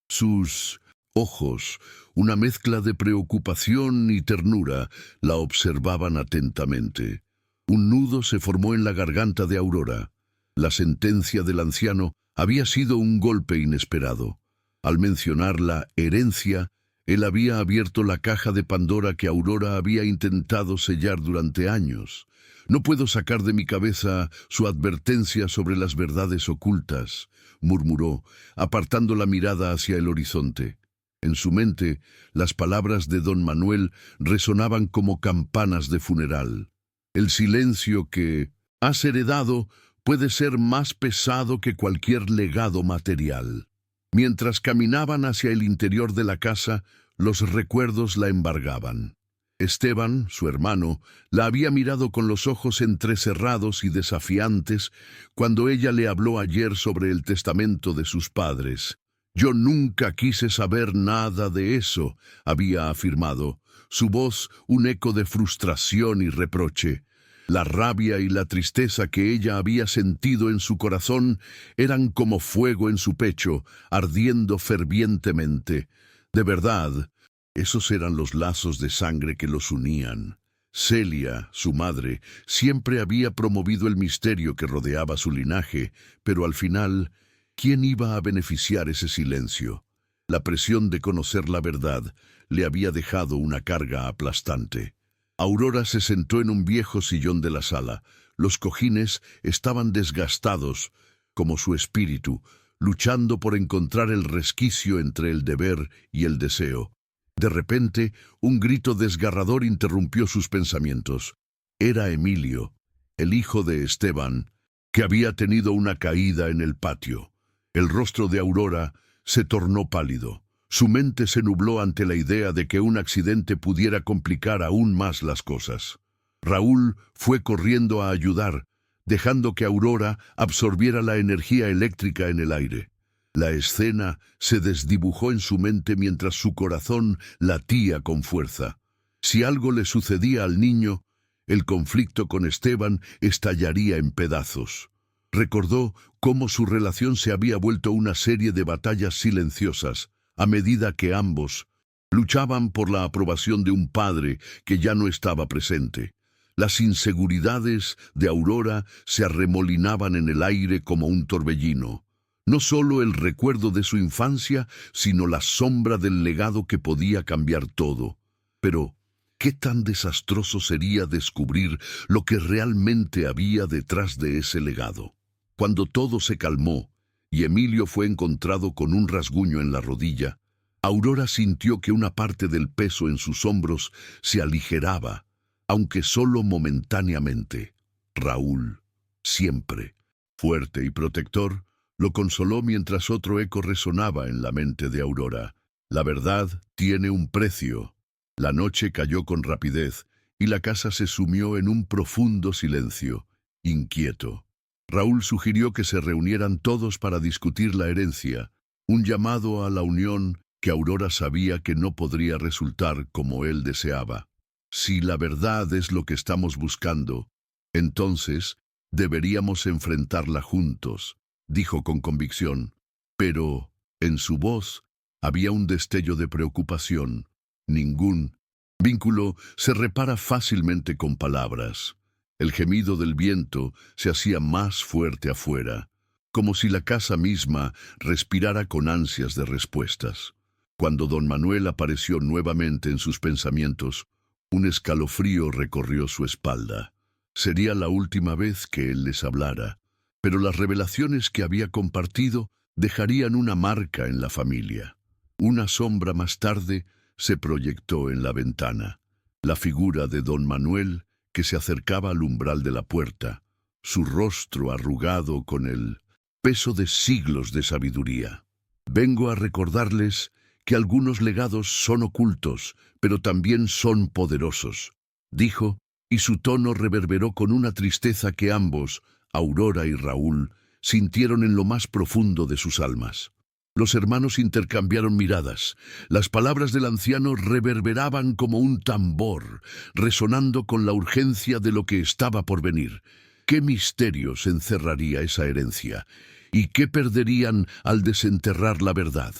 Sus ojos, una mezcla de preocupación y ternura, la observaban atentamente. Un nudo se formó en la garganta de Aurora. La sentencia del anciano había sido un golpe inesperado. Al mencionar la herencia, él había abierto la caja de Pandora que Aurora había intentado sellar durante años. No puedo sacar de mi cabeza su advertencia sobre las verdades ocultas, murmuró, apartando la mirada hacia el horizonte. En su mente, las palabras de don Manuel resonaban como campanas de funeral. El silencio que has heredado puede ser más pesado que cualquier legado material. Mientras caminaban hacia el interior de la casa, los recuerdos la embargaban. Esteban, su hermano, la había mirado con los ojos entrecerrados y desafiantes cuando ella le habló ayer sobre el testamento de sus padres. «Yo nunca quise saber nada de eso», había afirmado, su voz un eco de frustración y reproche. La rabia y la tristeza que ella había sentido en su corazón eran como fuego en su pecho, ardiendo fervientemente. De verdad, esos eran los lazos de sangre que los unían. Celia, su madre, siempre había promovido el misterio que rodeaba su linaje, pero al final, ¿quién iba a beneficiar ese silencio? La presión de conocer la verdad le había dejado una carga aplastante. Aurora se sentó en un viejo sillón de la sala. Los cojines estaban desgastados, como su espíritu, luchando por encontrar el resquicio entre el deber y el deseo. De repente, un grito desgarrador interrumpió sus pensamientos. Era Emilio, el hijo de Esteban, que había tenido una caída en el patio. El rostro de Aurora se tornó pálido. Su mente se nubló ante la idea de que un accidente pudiera complicar aún más las cosas. Raúl fue corriendo a ayudar, dejando que Aurora absorbiera la energía eléctrica en el aire. La escena se desdibujó en su mente mientras su corazón latía con fuerza. Si algo le sucedía al niño, el conflicto con Esteban estallaría en pedazos. Recordó cómo su relación se había vuelto una serie de batallas silenciosas, a medida que ambos luchaban por la aprobación de un padre que ya no estaba presente. Las inseguridades de Aurora se arremolinaban en el aire como un torbellino. No solo el recuerdo de su infancia, sino la sombra del legado que podía cambiar todo. Pero, ¿qué tan desastroso sería descubrir lo que realmente había detrás de ese legado? Cuando todo se calmó y Emilio fue encontrado con un rasguño en la rodilla, Aurora sintió que una parte del peso en sus hombros se aligeraba, aunque solo momentáneamente. Raúl, siempre fuerte y protector, lo consoló mientras otro eco resonaba en la mente de Aurora. La verdad tiene un precio. La noche cayó con rapidez y la casa se sumió en un profundo silencio, inquieto. Raúl sugirió que se reunieran todos para discutir la herencia, un llamado a la unión que Aurora sabía que no podría resultar como él deseaba. Si la verdad es lo que estamos buscando, entonces Deberíamos enfrentarla juntos, dijo con convicción, pero en su voz había un destello de preocupación. Ningún vínculo se repara fácilmente con palabras. El gemido del viento se hacía más fuerte afuera, como si la casa misma respirara con ansias de respuestas. Cuando don Manuel apareció nuevamente en sus pensamientos, un escalofrío recorrió su espalda. Sería la última vez que él les hablara, pero las revelaciones que había compartido dejarían una marca en la familia. Una sombra más tarde se proyectó en la ventana, la figura de don Manuel que se acercaba al umbral de la puerta, su rostro arrugado con el peso de siglos de sabiduría. Vengo a recordarles que algunos legados son ocultos, pero también son poderosos, dijo, y su tono reverberó con una tristeza que ambos, Aurora y Raúl, sintieron en lo más profundo de sus almas. Los hermanos intercambiaron miradas. Las palabras del anciano reverberaban como un tambor, resonando con la urgencia de lo que estaba por venir. ¿Qué misterios encerraría esa herencia? ¿Y qué perderían al desenterrar la verdad?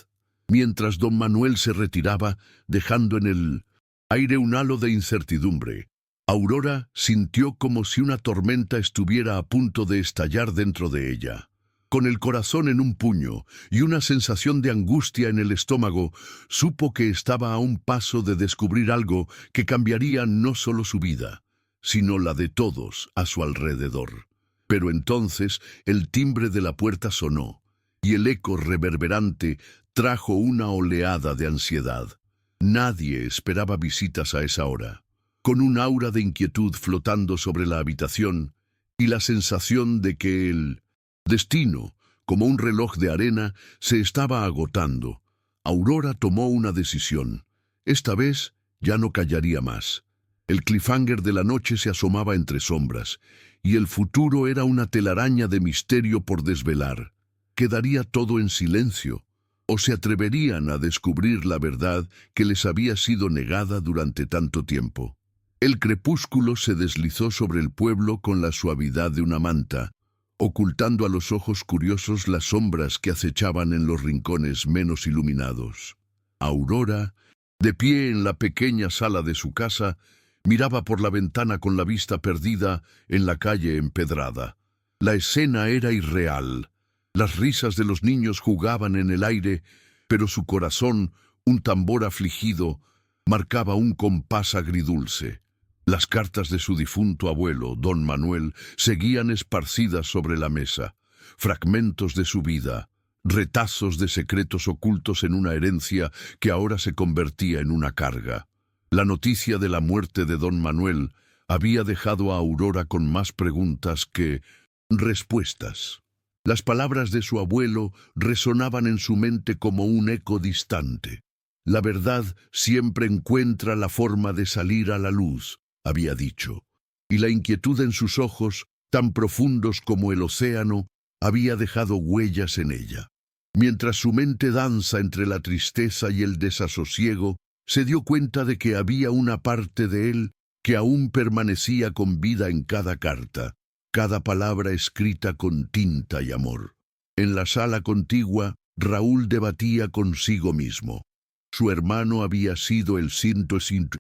Mientras don Manuel se retiraba, dejando en el aire un halo de incertidumbre, Aurora sintió como si una tormenta estuviera a punto de estallar dentro de ella. Con el corazón en un puño y una sensación de angustia en el estómago, supo que estaba a un paso de descubrir algo que cambiaría no solo su vida, sino la de todos a su alrededor. Pero entonces el timbre de la puerta sonó, y el eco reverberante trajo una oleada de ansiedad. Nadie esperaba visitas a esa hora. Con un aura de inquietud flotando sobre la habitación y la sensación de que el destino, como un reloj de arena, se estaba agotando, Aurora tomó una decisión. Esta vez ya no callaría más. El cliffhanger de la noche se asomaba entre sombras, y el futuro era una telaraña de misterio por desvelar. ¿Quedaría todo en silencio? ¿O se atreverían a descubrir la verdad que les había sido negada durante tanto tiempo? El crepúsculo se deslizó sobre el pueblo con la suavidad de una manta, ocultando a los ojos curiosos las sombras que acechaban en los rincones menos iluminados. Aurora, de pie en la pequeña sala de su casa, miraba por la ventana con la vista perdida en la calle empedrada. La escena era irreal. Las risas de los niños jugaban en el aire, pero su corazón, un tambor afligido, marcaba un compás agridulce. Las cartas de su difunto abuelo, don Manuel, seguían esparcidas sobre la mesa, fragmentos de su vida, retazos de secretos ocultos en una herencia que ahora se convertía en una carga. La noticia de la muerte de don Manuel había dejado a Aurora con más preguntas que respuestas. Las palabras de su abuelo resonaban en su mente como un eco distante. La verdad siempre encuentra la forma de salir a la luz, había dicho, y la inquietud en sus ojos, tan profundos como el océano, había dejado huellas en ella. Mientras su mente danza entre la tristeza y el desasosiego, se dio cuenta de que había una parte de él que aún permanecía con vida en cada carta, cada palabra escrita con tinta y amor. En la sala contigua, Raúl debatía consigo mismo. Su hermano había sido el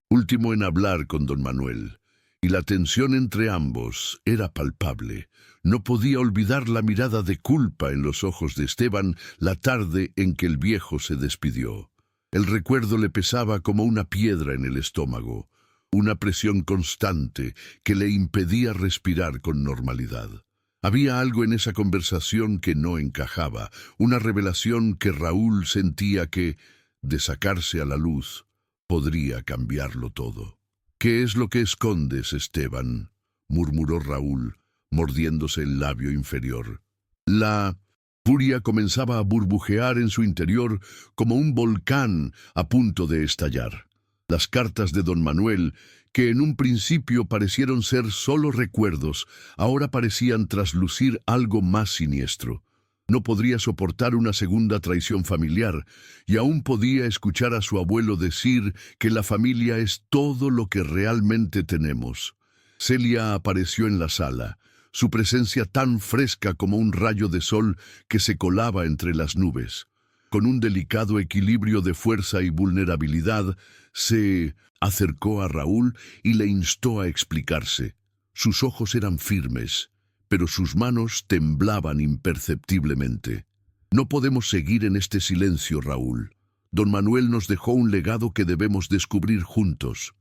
último en hablar con don Manuel, y la tensión entre ambos era palpable. No podía olvidar la mirada de culpa en los ojos de Esteban la tarde en que el viejo se despidió. El recuerdo le pesaba como una piedra en el estómago, una presión constante que le impedía respirar con normalidad. Había algo en esa conversación que no encajaba, una revelación que Raúl sentía que, de sacarse a la luz, podría cambiarlo todo. «¿Qué es lo que escondes, Esteban?», murmuró Raúl, mordiéndose el labio inferior. La furia comenzaba a burbujear en su interior como un volcán a punto de estallar. Las cartas de don Manuel, que en un principio parecieron ser solo recuerdos, ahora parecían traslucir algo más siniestro. No podría soportar una segunda traición familiar, y aún podía escuchar a su abuelo decir que la familia es todo lo que realmente tenemos. Celia apareció en la sala, su presencia tan fresca como un rayo de sol que se colaba entre las nubes. Con un delicado equilibrio de fuerza y vulnerabilidad, se acercó a Raúl y le instó a explicarse. Sus ojos eran firmes, pero sus manos temblaban imperceptiblemente. No podemos seguir en este silencio, Raúl. Don Manuel nos dejó un legado que debemos descubrir juntos,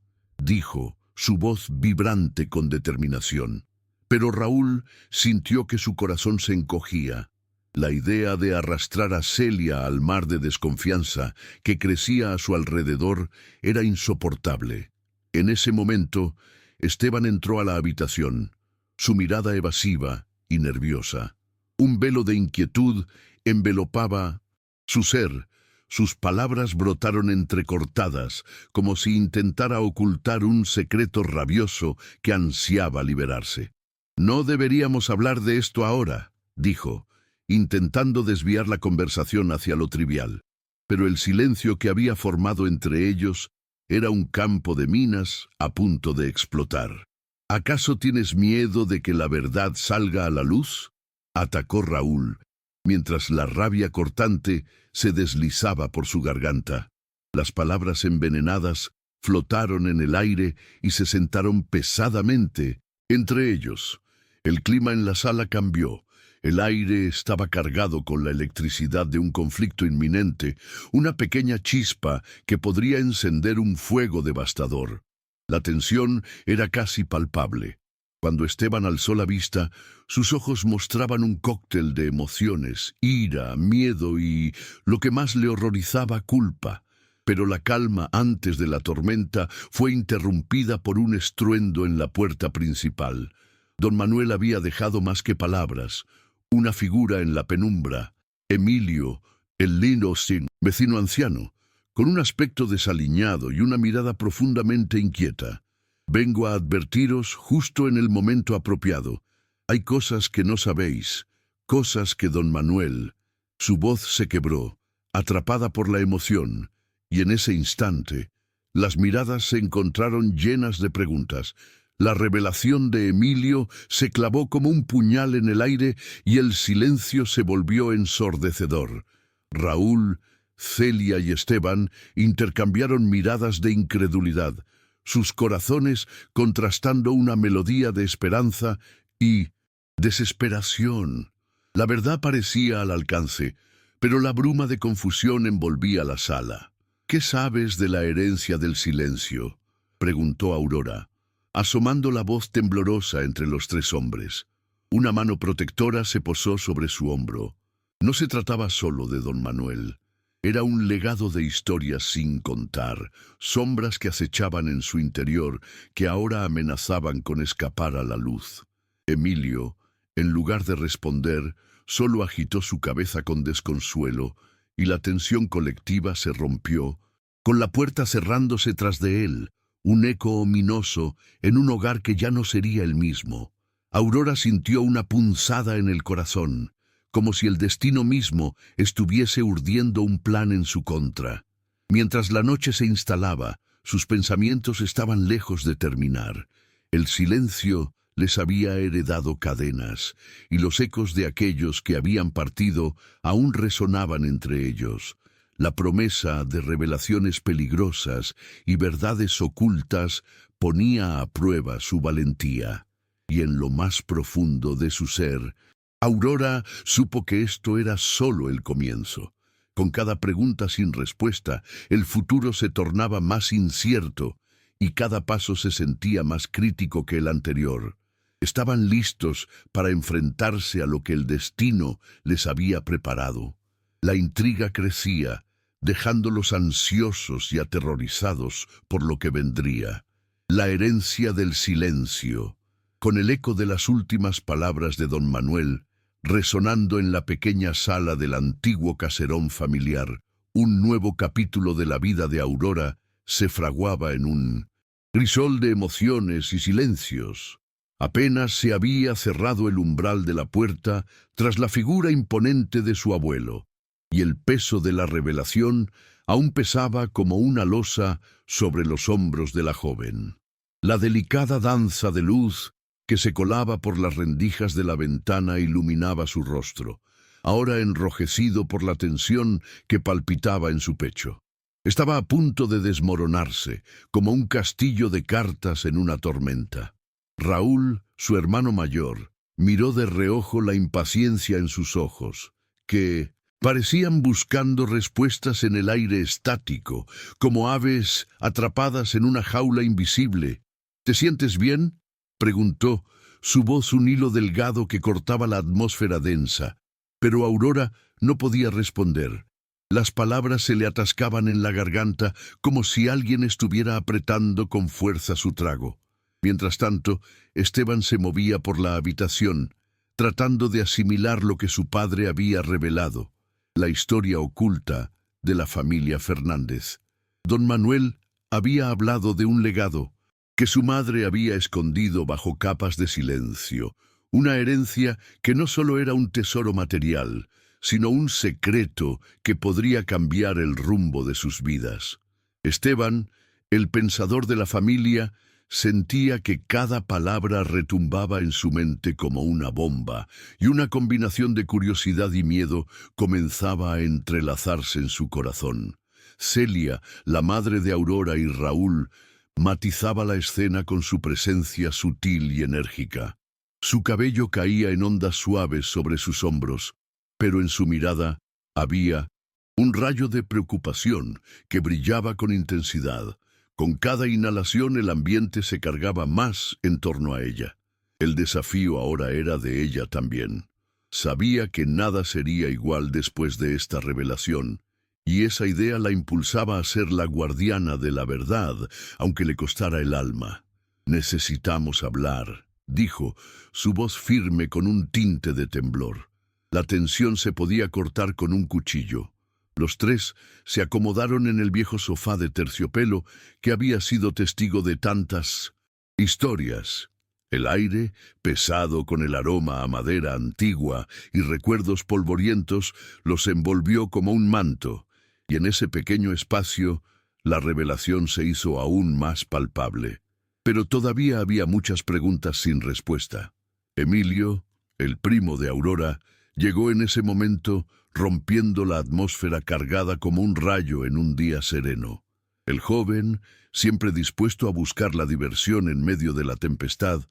dijo, su voz vibrante con determinación. Pero Raúl sintió que su corazón se encogía. La idea de arrastrar a Celia al mar de desconfianza que crecía a su alrededor era insoportable. En ese momento, Esteban entró a la habitación, su mirada evasiva y nerviosa. Un velo de inquietud envelopaba su ser. Sus palabras brotaron entrecortadas, como si intentara ocultar un secreto rabioso que ansiaba liberarse. «No deberíamos hablar de esto ahora», dijo, intentando desviar la conversación hacia lo trivial. Pero el silencio que había formado entre ellos era un campo de minas a punto de explotar. «¿Acaso tienes miedo de que la verdad salga a la luz?», atacó Raúl, mientras la rabia cortante se deslizaba por su garganta. Las palabras envenenadas flotaron en el aire y se sentaron pesadamente entre ellos. El clima en la sala cambió. El aire estaba cargado con la electricidad de un conflicto inminente, una pequeña chispa que podría encender un fuego devastador. La tensión era casi palpable. Cuando Esteban alzó la vista, sus ojos mostraban un cóctel de emociones, ira, miedo y, lo que más le horrorizaba, culpa. Pero la calma antes de la tormenta fue interrumpida por un estruendo en la puerta principal. Don Manuel había dejado más que palabras, una figura en la penumbra. Emilio, el Linosin, vecino anciano, con un aspecto desaliñado y una mirada profundamente inquieta. «Vengo a advertiros justo en el momento apropiado. Hay cosas que no sabéis, cosas que don Manuel». Su voz se quebró, atrapada por la emoción, y en ese instante, las miradas se encontraron llenas de preguntas. La revelación de Emilio se clavó como un puñal en el aire y el silencio se volvió ensordecedor. Raúl, Celia y Esteban intercambiaron miradas de incredulidad, sus corazones contrastando una melodía de esperanza y desesperación. La verdad parecía al alcance, pero la bruma de confusión envolvía la sala. «¿Qué sabes de la herencia del silencio?», preguntó Aurora, asomando la voz temblorosa entre los tres hombres. Una mano protectora se posó sobre su hombro. No se trataba solo de don Manuel. Era un legado de historias sin contar, sombras que acechaban en su interior, que ahora amenazaban con escapar a la luz. Emilio, en lugar de responder, solo agitó su cabeza con desconsuelo, y la tensión colectiva se rompió, con la puerta cerrándose tras de él, un eco ominoso en un hogar que ya no sería el mismo. Aurora sintió una punzada en el corazón, como si el destino mismo estuviese urdiendo un plan en su contra. Mientras la noche se instalaba, sus pensamientos estaban lejos de terminar. El silencio les había heredado cadenas, y los ecos de aquellos que habían partido aún resonaban entre ellos. La promesa de revelaciones peligrosas y verdades ocultas ponía a prueba su valentía. Y en lo más profundo de su ser, Aurora supo que esto era solo el comienzo. Con cada pregunta sin respuesta, el futuro se tornaba más incierto y cada paso se sentía más crítico que el anterior. Estaban listos para enfrentarse a lo que el destino les había preparado. La intriga crecía, dejándolos ansiosos y aterrorizados por lo que vendría. La herencia del silencio. Con el eco de las últimas palabras de don Manuel, resonando en la pequeña sala del antiguo caserón familiar, un nuevo capítulo de la vida de Aurora se fraguaba en un crisol de emociones y silencios. Apenas se había cerrado el umbral de la puerta tras la figura imponente de su abuelo, y el peso de la revelación aún pesaba como una losa sobre los hombros de la joven. La delicada danza de luz que se colaba por las rendijas de la ventana iluminaba su rostro, ahora enrojecido por la tensión que palpitaba en su pecho. Estaba a punto de desmoronarse, como un castillo de cartas en una tormenta. Raúl, su hermano mayor, miró de reojo la impaciencia en sus ojos, que parecían buscando respuestas en el aire estático, como aves atrapadas en una jaula invisible. ¿Te sientes bien?, preguntó, su voz un hilo delgado que cortaba la atmósfera densa. Pero Aurora no podía responder. Las palabras se le atascaban en la garganta como si alguien estuviera apretando con fuerza su trago. Mientras tanto, Esteban se movía por la habitación, tratando de asimilar lo que su padre había revelado, la historia oculta de la familia Fernández. Don Manuel había hablado de un legado que su madre había escondido bajo capas de silencio, una herencia que no solo era un tesoro material, sino un secreto que podría cambiar el rumbo de sus vidas. Esteban, el pensador de la familia, sentía que cada palabra retumbaba en su mente como una bomba, y una combinación de curiosidad y miedo comenzaba a entrelazarse en su corazón. Celia, la madre de Aurora y Raúl, matizaba la escena con su presencia sutil y enérgica. Su cabello caía en ondas suaves sobre sus hombros, pero en su mirada había un rayo de preocupación que brillaba con intensidad. Con cada inhalación el ambiente se cargaba más en torno a ella. El desafío ahora era de ella también. Sabía que nada sería igual después de esta revelación, y esa idea la impulsaba a ser la guardiana de la verdad, aunque le costara el alma. «Necesitamos hablar», dijo, su voz firme con un tinte de temblor. La tensión se podía cortar con un cuchillo. Los tres se acomodaron en el viejo sofá de terciopelo que había sido testigo de tantas historias. El aire, pesado con el aroma a madera antigua y recuerdos polvorientos, los envolvió como un manto, y en ese pequeño espacio la revelación se hizo aún más palpable. Pero todavía había muchas preguntas sin respuesta. Emilio, el primo de Aurora, llegó en ese momento rompiendo la atmósfera cargada como un rayo en un día sereno. El joven, siempre dispuesto a buscar la diversión en medio de la tempestad,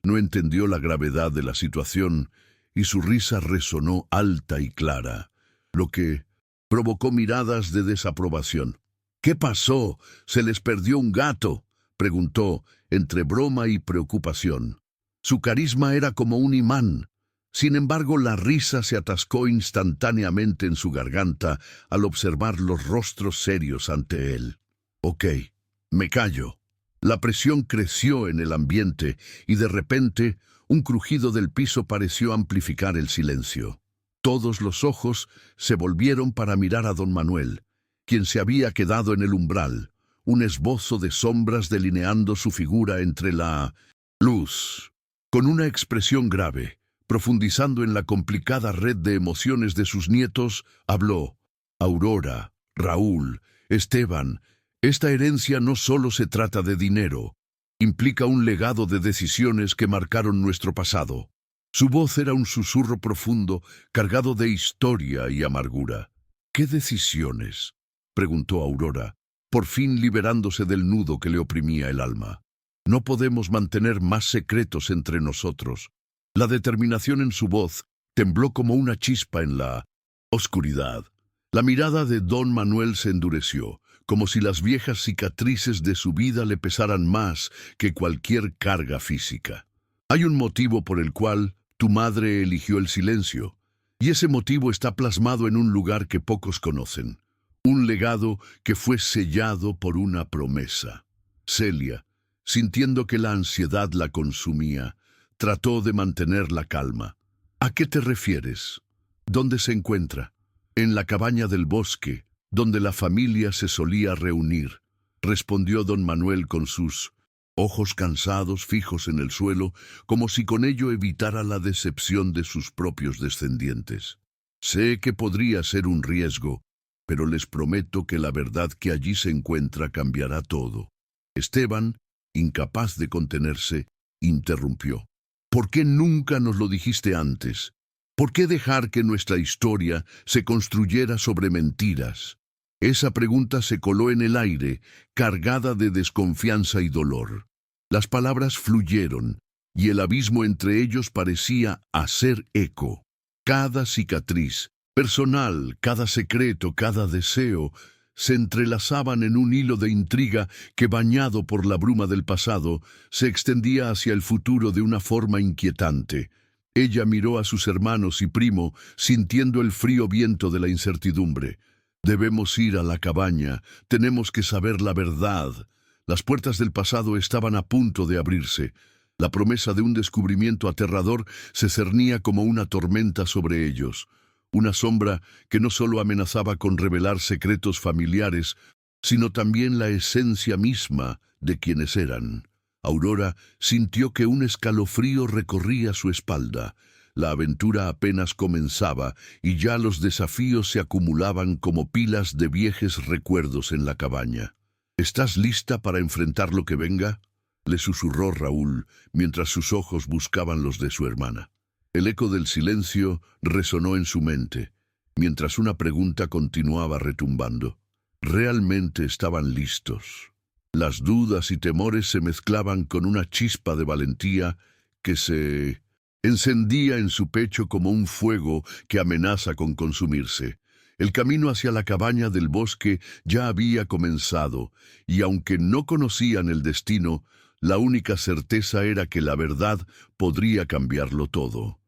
no entendió la gravedad de la situación y su risa resonó alta y clara, lo que provocó miradas de desaprobación. «¿Qué pasó? ¿Se les perdió un gato?», preguntó, entre broma y preocupación. Su carisma era como un imán. Sin embargo, la risa se atascó instantáneamente en su garganta al observar los rostros serios ante él. «Ok, me callo». La presión creció en el ambiente y de repente un crujido del piso pareció amplificar el silencio. Todos los ojos se volvieron para mirar a don Manuel, quien se había quedado en el umbral, un esbozo de sombras delineando su figura entre la luz. Con una expresión grave, profundizando en la complicada red de emociones de sus nietos, habló: «Aurora, Raúl, Esteban, esta herencia no solo se trata de dinero, implica un legado de decisiones que marcaron nuestro pasado». Su voz era un susurro profundo, cargado de historia y amargura. «¿Qué decisiones?», preguntó Aurora, por fin liberándose del nudo que le oprimía el alma. «No podemos mantener más secretos entre nosotros». La determinación en su voz tembló como una chispa en la oscuridad. La mirada de don Manuel se endureció, como si las viejas cicatrices de su vida le pesaran más que cualquier carga física. «Hay un motivo por el cual tu madre eligió el silencio, y ese motivo está plasmado en un lugar que pocos conocen. Un legado que fue sellado por una promesa». Celia, sintiendo que la ansiedad la consumía, trató de mantener la calma. «¿A qué te refieres? ¿Dónde se encuentra?» «En la cabaña del bosque, donde la familia se solía reunir», respondió don Manuel con sus ojos cansados fijos en el suelo, como si con ello evitara la decepción de sus propios descendientes. «Sé que podría ser un riesgo, pero les prometo que la verdad que allí se encuentra cambiará todo». Esteban, incapaz de contenerse, interrumpió: ¿Por qué nunca nos lo dijiste antes? ¿Por qué dejar que nuestra historia se construyera sobre mentiras? Esa pregunta se coló en el aire, cargada de desconfianza y dolor. Las palabras fluyeron, y el abismo entre ellos parecía hacer eco. Cada cicatriz, personal, cada secreto, cada deseo, se entrelazaban en un hilo de intriga que, bañado por la bruma del pasado, se extendía hacia el futuro de una forma inquietante. Ella miró a sus hermanos y primo, sintiendo el frío viento de la incertidumbre. Debemos ir a la cabaña, tenemos que saber la verdad. Las puertas del pasado estaban a punto de abrirse. La promesa de un descubrimiento aterrador se cernía como una tormenta sobre ellos. Una sombra que no solo amenazaba con revelar secretos familiares, sino también la esencia misma de quienes eran. Aurora sintió que un escalofrío recorría su espalda. La aventura apenas comenzaba y ya los desafíos se acumulaban como pilas de viejos recuerdos en la cabaña. ¿Estás lista para enfrentar lo que venga?, le susurró Raúl, mientras sus ojos buscaban los de su hermana. El eco del silencio resonó en su mente, mientras una pregunta continuaba retumbando. ¿Realmente estaban listos? Las dudas y temores se mezclaban con una chispa de valentía que se encendía en su pecho como un fuego que amenaza con consumirse. El camino hacia la cabaña del bosque ya había comenzado, y aunque no conocían el destino, la única certeza era que la verdad podría cambiarlo todo.